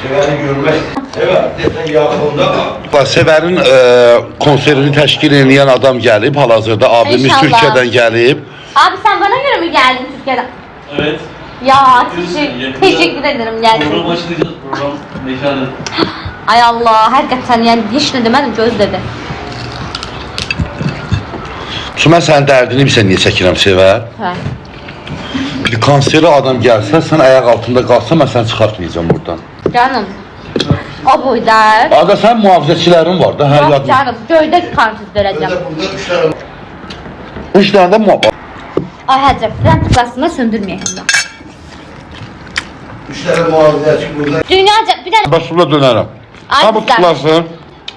Severi görmək. Evet, desən yaxında. Sevərin konserini təşkil edən adam gəlib, hal-hazırda abimiz İnşallah. Türkiyədən gəlib. Abi sen bana göre mi geldin Türkiye'den? Evet. Ya teşekkür ederim geldin. Program başlayacağız. Program meşale. Ay Allah, hakikaten yani hiç ne demedim göz dedi. Mən sənin dərdini bilsən niyə çəkirəm Sevər? Hə. Bir konserə adam gəlsə, sən ayaq altında qalsa, mən səni çıxartmayacağım buradan. Canım. O boyda. Arada sənin mühafizəçilərin var da, hər Yok yadın. canım, göyde kansız vereceğim. Burada 3 tane. 3 dənə də mühafizə. Ay hacı, fren tıklasını söndürmeyeyim de. 3 tane muhabbetçi burada. Dünyaca bir tane, Başımla dönərəm. Ay, Ha bu güzel. tıklasın.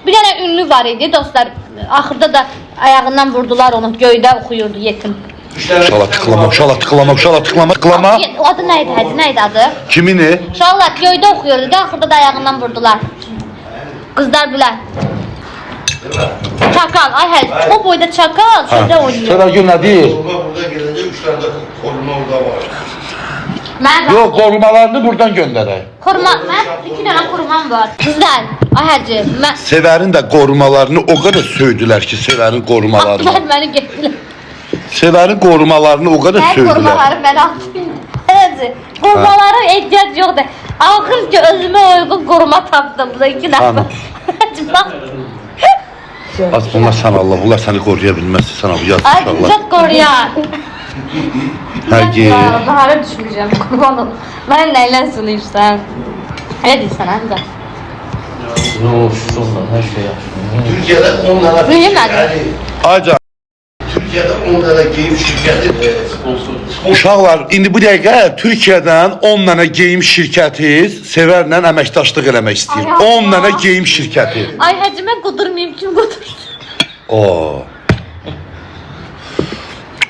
bir tane ünlü var idi dostlar. Ahırda da ayağından vurdular onu, göyde okuyurdu yetim. 3 tane. Uşala tıklama, uşala tıklama, uşala tıklama, tıklama. O adı neydi hacı, neydi adı? Kimini? Uşaqlar göyde okuyordu da ahırda da ayağından vurdular. Kızlar bilen. Çakal, ay hacı, o boyda çakal şeyde oynuyor. Sevər gün nə deyir? Koruma burada gelince 3 tane de koruma orada var. Ben Yox, qorumalarını buradan göndərək. koruma, ben 2 tane korumam var. Kızlar, ay hacı, ben... Sevərin də qorumalarını o qədər söydülər ki, Sevərin qorumalarını. Atlar beni getdiler. Sevərin qorumalarını o qədər Her söydülər. korumaları ben attım. Evet, korumalara ihtiyaç yoktu. Ahır ki özüme uygun koruma taptım. Bu da 2 defa. Tamam. Az bunlar sən Allah, bunlar səni qoruya bilməz. Sən bu yaz Ay inşallah. çok koruyan. Həqiqi. Bahara düşmeyeceğim kurban ol. Ben neyle sunayım Öyle değil sana hem de. Yok, şunlar her şey yapıyor. Türkiye'de 10 tane. Mühim Aca, Türkiye'de 10 tane giyim şirketi. Sponsor. uşaqlar, indi bu dəqiqə Türkiyədən 10 dənə geyim şirkəti Sevərlə əməkdaşlıq eləmək istəyir. Ay 10 Allah. dənə geyim şirkəti. Ay hacı ben kudurmayayım kim kudursun? Oo.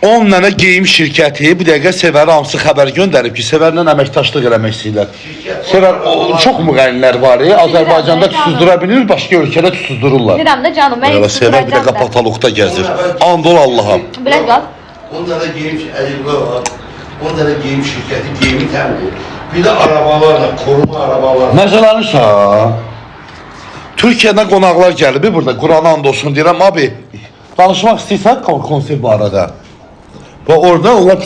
10 dənə geyim şirkəti bu dəqiqə Sevərə hamısı xəbər göndərib ki, Sevərlə əməkdaşlıq eləmək istəyirlər. Sevər, çox müğənnilər var, Azərbaycanda tüsüzdüra bilir, başqa ölkədə tüsüzdürürlər. Bilirəm də canım ben Yola Sevər bir dəqiqə pataloqda gəzir. Andol Allah'a. Bilək gel. 10 tane giyim şirketi var. 10 tane giyim şirketi giyimi temin ediyor. Bir de arabalarla, koruma arabalarla. Məzələnirsən? Türkiyədən qonaqlar gəlib burada, Qurana and olsun deyirəm, abi, danışmaq istəyirsən konser barədə. Və orada onlar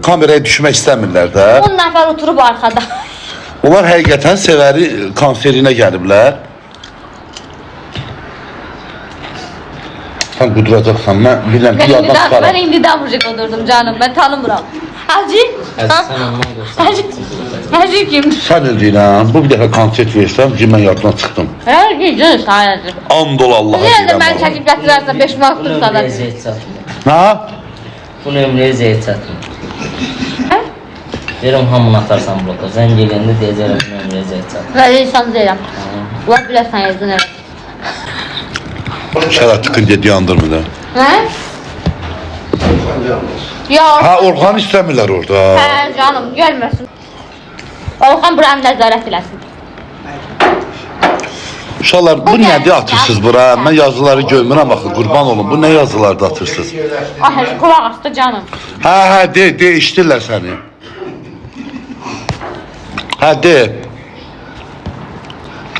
kameraya düşmək istəmirlər də. 10 nəfər oturub arkada. Onlar həqiqətən Sevəri konserinə gəliblər. Sən quduracaqsan, mən biləm ki, yaddan Ben çıxarım. indiden müzik oturdum canım, ben tanımıram. Hacı? Hacı kim? Sən öldürəm, bu bir dəfə konsert versəm ki, mən yaddan çıxdım. Her gece sayacı. Andol Allah'a Niye de ben deyirəm. çekip getirirsen 5 mantık sana. Ha? Bu nömrəyə zəyd çatmır. Deyirəm hamını atarsan bloka. Zəng gələndə deyəcərəm bu nömrəyə zəyd çatmır. Ben insan değilim. Ulan biləsən yazdın evet. Şərat tıkınca diyandırmı da. He? Ya Ha, Orxan istəmirlər orada. he canım gelmesin. Orhan buranı nəzarət eləsin. Uşaqlar, bu nədir atırsınız bura? Mən yazıları görmürəm axı, qurban olun. Bu nə yazılarda atırsınız? Ay kulaq astı canım. Hə, de, işdirlər səni. Hə, de.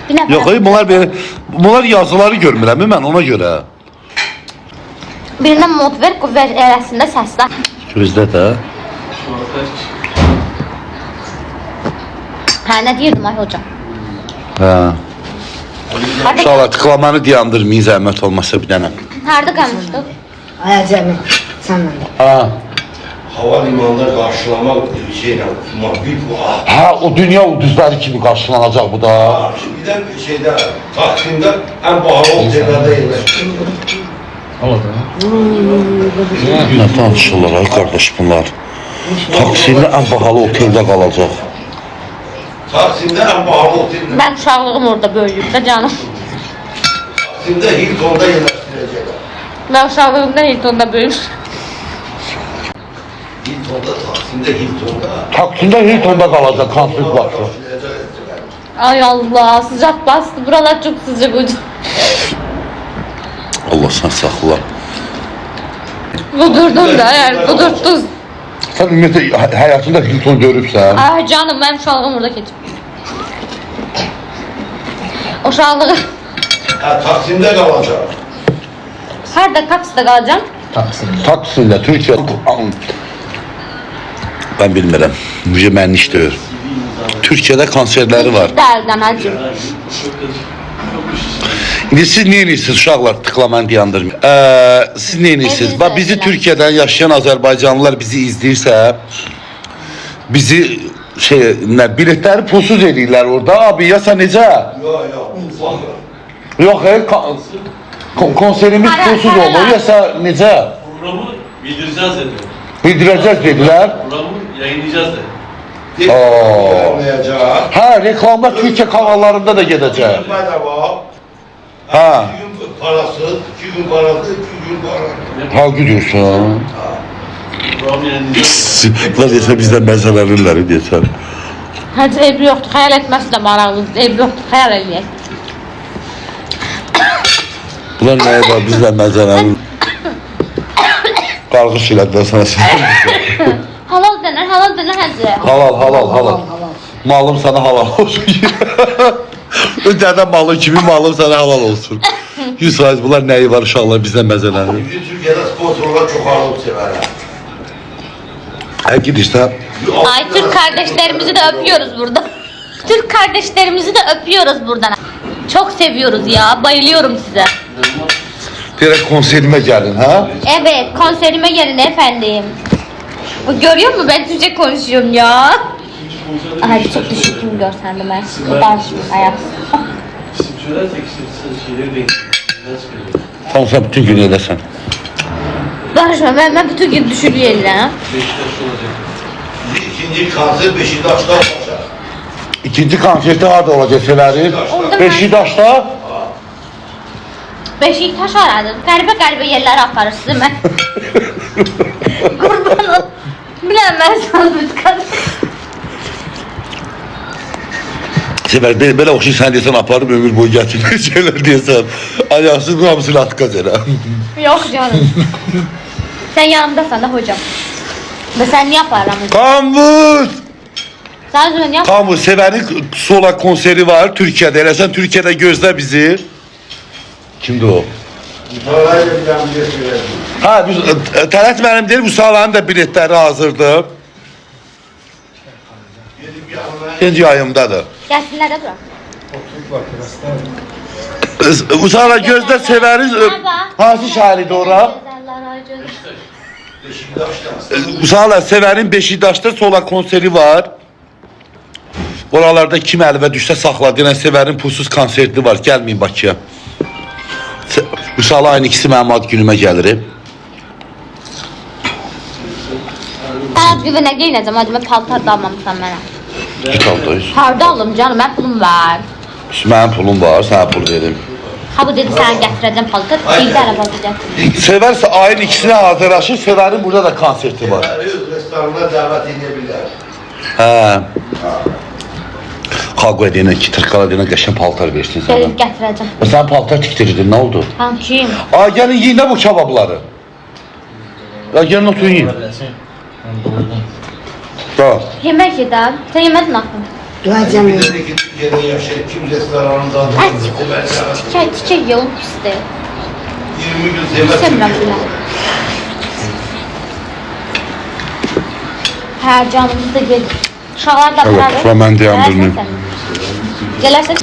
Bir nəfər. Yox, bunlar yazıları görmürəm mən ona görə. Birindən mod ver, qüvvət arasında səslə. Gözdə də. Hə, nə deyirdim ay hocam? Hə. Harda, Uşaqlar, tıklamanı diyandırmayın, zəhmət olmasa bir dənə. harda qalmışdıq? Ay Cəmi, sənlə də. Ha. Havalimanında karşılamak bir şeyle, bir bu. Ha, o dünya ulduzları kimi qarşılanacaq bu da. Bir de şeyde, Taksim'de en pahalı otellerde yerleştirdim. Olur da. Nə danışırlar ay qardaş bunlar? Taksimdə ən bahalı oteldə qalacaq. Taksim'de en pahalı otellerde. Ben uşaqlığım orada böyüyüb də canım. Taksim'de Hilton'da yerleştirecekler. Ben uşaqlığımda Hilton'da böyümüşüm. Hilton'da, Taksim'de Hilton'da. Taksimdə Hilton'da qalacaq konsert vaxtı. Ay Allah, sıcak bastı. Buralar çok sıcak hocam. Allah sən saxla. Kudurdun da eğer kudurttun. Sən ümumiyyətlə həyatında Hilton görübsən? Ay canım benim uşağım orada keçip. Uşaqlığı. Ha, Taksim'de kalacak. Harda taksidə qalacam? Taksim'de. Taksim'de Türkiye. Ben bilmirəm. Bu mənim işdir. Türkiye'de konserleri var. Dərdən hacı. İndi siz ne edirsiniz uşaqlar? Tıklaman diyandırmayın. Siz ne edirsiniz? Bak bizi Türkiye'den yaşayan Azerbaycanlılar bizi izləyirsə, bizi biletleri pulsuz edirlər orada. Abi ya sen necə? Yok, bakın. Yok konserimiz pulsuz olur ya sen necə? Programı bildireceğiz dedi. Bildireceğiz dediler. Programı yayınlayacağız dedi. Olmayacak. Ha reklamlar Türkiye kanallarında da gidecek. Bedava. Ha. 2 gün parasız, 2 gün parası, 2 gün parası. Ha gidiyorsun. Programı yayınlayacağız. Lan dese bizden meseleleriler desen. Hacı ev yoxdur, xəyal etməsi də maraqlıdır. Ev yoxdur, xəyal eləyək. Ulan neye var bizden meseleleriler. Kalkış ile de sana Halal dənər hacı. halal. Malım sana halal olsun. Öteden malın kimi malım sana halal olsun. 100% bunlar neyi var uşaqlar bizden meseleleriler. Bizim Türkiye'de sponsorlar çok ağırlık severler. Ha git işte. Ay Türk kardeşlerimizi de öpüyoruz burada. Türk kardeşlerimizi de öpüyoruz buradan. Çok seviyoruz ya. Bayılıyorum size. Direkt konserime gelin ha. Evet, konserime gelin efendim. Görüyor musun? Ben Türkçe konuşuyorum ya. Ay çok düşüktüm görsen de ben. Karşım ayak. İsim söylersek şeyleri değil. Tamam sen bütün gün eylesen. Barışma ben bütün gün düşürüyorum ya. Beşiktaş olacak. İkinci kanser Beşiktaş'ta olacak. İkinci konserde harda olacak Seleri? Orada Beşiktaş'ta. Beşiktaş aradım. Qəribə yerlərə aparırsınız mən. Qurban ol. Biləməzsən lütfen. Sefer böyle okşu sen desen aparım ömür boyu getirir şeyler desen. Ayaksız hamsını at kazana. Yox canım. Sen yanımdasan da hocam. Və sən niyə aparamıyorsun? Kamvuz! Sen özün niyə Kamvuz Sever'in sola konseri var Türkiye'de. Hele sen Türkiye'de gözle bizi. Kimdi o? Parayla bir daha bir söyledim. Ha biz Talat benim değil bu sağların da biletleri hazırdı. Gidip yanına İkinci ayımdadır. Gəlsinlər də bura. Bu sağlar gözle Sever'in hangi şahidi ora? Beşiktaş'ta. Bu sağlar Sever'in Beşiktaş'ta sola konseri var. Oralarda kim əlbə düşsə saxladı. Yəni Sever'in pulsuz konserti var. Gəlməyin Bakıya. Bu sağlar aynı ikisi mənim ad günümə gəlir. Ad gününə geyinəcəm, hadi mən paltar da almamışam mənə. Git aldayız. Harda alım canım, mən pulum var. Mənim pulum var, sənə pul verim. Ha bu dedi sənə gətirəcəm paltar, bir dənə paltar gətir. Seversə ayın ikisinə hazırlaşır. Sever'in burada da konserti var. Öz restoranına davet edebilirler. Hə. Kavga edene, ki tırkala edene qəşən paltar versin sana. Gəlib gətirəcəm. Sen paltar tikdirdin, ne oldu? Tam kim? Aa gelin yiyin de bu kebabları. Ya gelin oturun yiyin. Ben doydum. Tamam. Yemək yedim. Sən yemədin axı. Duacağım. Bir de ki Türkiye'de yaşayıp kim restoranında Ay, tikə yol pisdir. 20 gün sevmez. İstəmirəm bunu. Hə, canımız da gedir. Uşaqlar da Evet, beraber. sonra mən dayandırmayım. Gələrsən.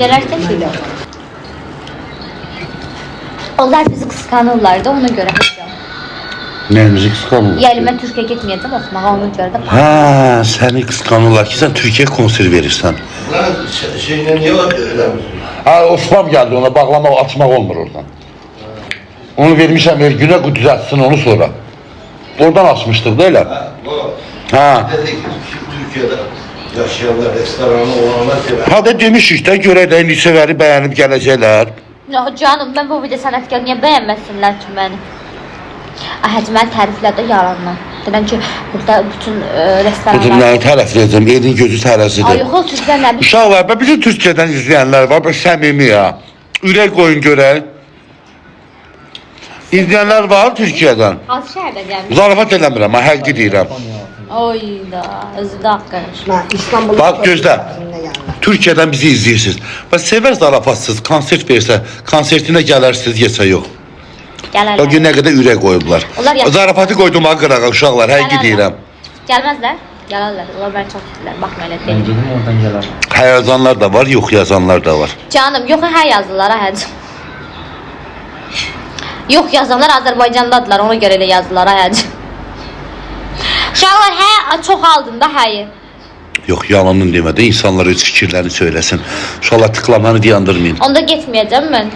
Onlar bizi qıskanırlar da ona görə hocam. Neyimizi kıskanırlar? Yəni mən Türkiyə getməyəcəm oxumağa ona görə də. Ha, seni kıskanırlar ki sen Türkiye konser verirsen. Lan şeyle niye öyle mi? Ha, o spam geldi ona bağlamak, açmak olmur oradan. Onu vermişəm bir güne düzeltsin onu sonra. Oradan açmıştık değil mi? Ha, bu. Ha. Dedi ki Türkiye'de yaşayanlar restoranı olanlar sever. Hadi demişik de göre de indi Sever'i beğenip gelecekler. Ya canım ben bu video sənətkar niyə bəyənməsinlər ki məni? Həcə mən təriflədə yalandan. Deyirəm ki burada bütün restoranlar. Bütünləri tərəfləyəcəm, elin gözü Ay tərəzidir. yox, o Türklər nə bilir? Uşaq var, bütün Türkiyədən izləyənlər var, böyle səmimi ya. Ürək qoyun görək. İzləyənlər var Türkiyədən. Az şəhərdə gəlmiş. Zarafat eləmirəm, mən həqiqi deyirəm. Oy da, özü də haqqı. Ben İstanbul'da Bak gözlə. Türkiye'den bizi izləyirsiniz. Və sevər zarafatsız konsert versə, konsertinə gələrsiniz, yesə yox. Gələrlər. O gün nə qədər ürək qoyublar. Onlar yaxşı. Zarafatı qoyduğuma qırağa uşaqlar, həqiqi deyirəm. Gəlməzlər. Gələrlər. Onlar bəni çox istəyirlər. Baxma elə Ben deyim. dedim oradan gelemem. Həyazanlar da var, yox yazanlar da var. Canım, yox hə yazırlar hə. Yox yazanlar Azərbaycandadılar, ona görə elə yazdılar hə. Uşaqlar hə çox aldın da həyi. Yox, yalanın demədə insanlar öz fikirlərini söyləsin. Uşaqlar tıklamanı dayandırmayın. Onda getməyəcəm mən.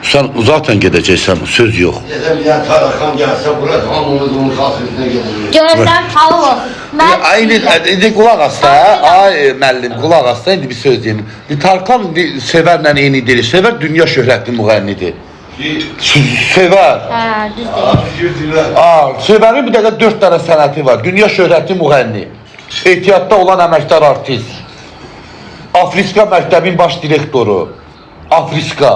Sən zaten gedəcəksən, söz yox. Dedim ya Tarakan gelse burası hamımız onun kafesine gelir. Görürsən, halal olsun. İndi qulaq as da, ay müəllim, qulaq as da, indi bir söz deyim. Tarkan Sevərlə eyni deyil. Sevər dünya şöhrətli müğənnidir. Sevər. Hə, düz deyil. Sevərin bir dəqiqə 4 dənə sənəti var. Dünya şöhrətli müğənni. Ehtiyatda olan əməkdar artist. Afriska məktəbin baş direktoru. Afriska.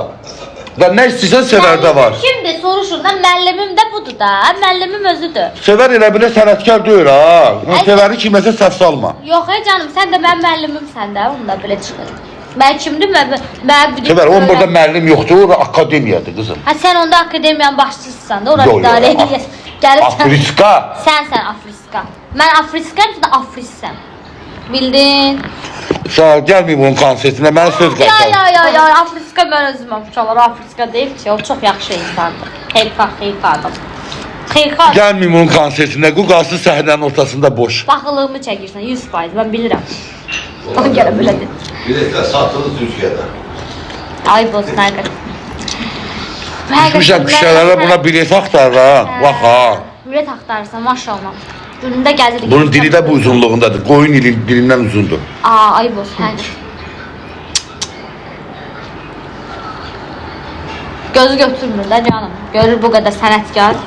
Və nə istəyirsən Sevərdə var. Kimdir soruşur da, müəllimim də budur da. Müəllimim özüdür. Sevər elə belə sənətkar deyil ha. Sevəri kiməsə səhv salma. Yox canım, sən də mənim müəllimimsən də, onu da belə çıxır. Mən kimdir? Mən Sevər, onun burada müəllim yoxdur, o akademiyadır qızım. Ha sən onda akademiyanın başçısısan da, ora Yox, idarə yox, edir. Gəlibsən. Afriska. Sən Afriska. Mən Afriskayım, sən də Afrissən. Bildin? Sağ ol, gəlməyim onun konsertinə, mənə söz qaytar. Ya, Afriska mən özüməm uşaqlar, Afriska deyil ki, o çox yaxşı insandır. Xeyirxah adam. Xeyirxah. Gəlməyim onun konsertinə, bu qalsın səhnənin ortasında boş. Baxılığımı çəkirsən 100%, mən bilirəm. Ona görə belədir. Biletler satıldı Türkiye'de. Ay boz, nəqət. Düşmüşəm kişilərə buna bilet axtarır ha, bax ha. Bilet axtarırsan, maşallah. Günündə gəzirik. Bunun dili də bu uzunluğundadır, qoyun dilindən uzundur. Ay boz, nəqət. Gözü götürmür də canım. Görür bu qədər sənətkar.